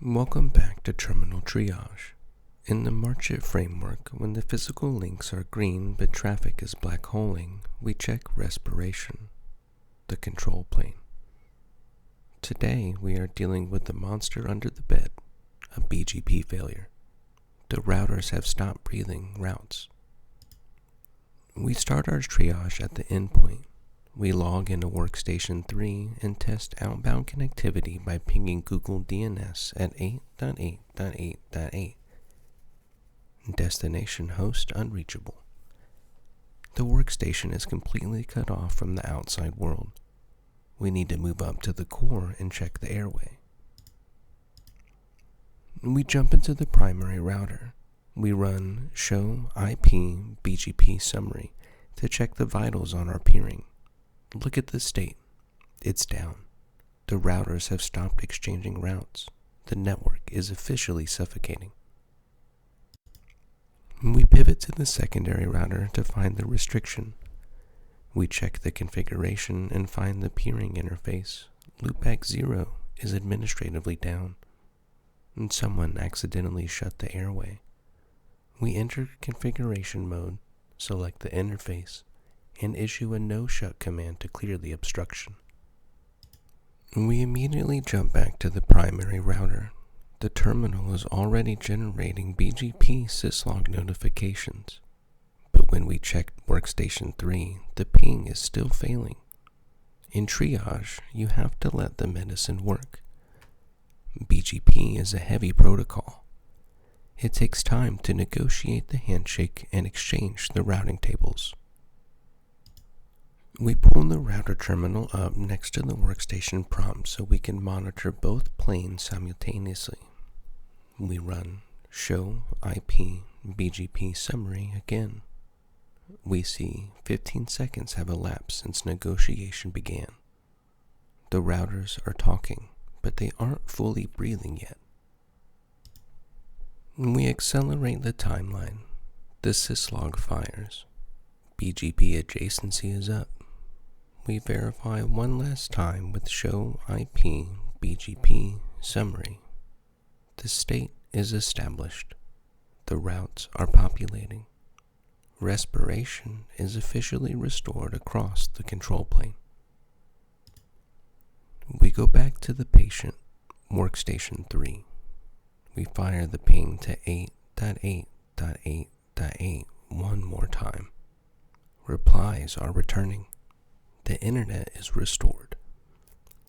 Welcome back to Terminal Triage. In the M.A.R.C.H framework, when the physical links are green but traffic is blackholing, we check Respiration, the control plane. Today, we are dealing with the monster under the bed, a BGP failure. The routers have stopped breathing routes. We start our triage at the endpoint. We log into Workstation 3 and test outbound connectivity by pinging Google DNS at 8.8.8.8. Destination host unreachable. The workstation is completely cut off from the outside world. We need to move up to the core and check the airway. We jump into the primary router. We run show IP BGP summary to check the vitals on our peering. Look at the state. It's down. The routers have stopped exchanging routes. The network is officially suffocating. We pivot to the secondary router to find the restriction. We check the configuration and find the peering interface. Loopback 0 is administratively down, and someone accidentally shut the airway. We enter configuration mode, select the interface, and issue a no-shut command to clear the obstruction. We immediately jump back to the primary router. The terminal is already generating BGP syslog notifications, but when we check Workstation 3, the ping is still failing. In triage, you have to let the medicine work. BGP is a heavy protocol. It takes time to negotiate the handshake and exchange the routing tables. We pull the router terminal up next to the workstation prompt so we can monitor both planes simultaneously. We run show IP BGP summary again. We see 15 seconds have elapsed since negotiation began. The routers are talking, but they aren't fully breathing yet. We accelerate the timeline. The syslog fires. BGP adjacency is up. We verify one last time with show IP BGP summary. The state is established. The routes are populating. Respiration is officially restored across the control plane. We go back to the patient, Workstation 3. We fire the ping to 8.8.8.8 one more time. Replies are returning. The internet is restored.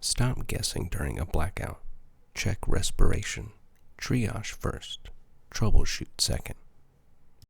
Stop guessing during a blackout. Check Respiration. Triage first. Troubleshoot second.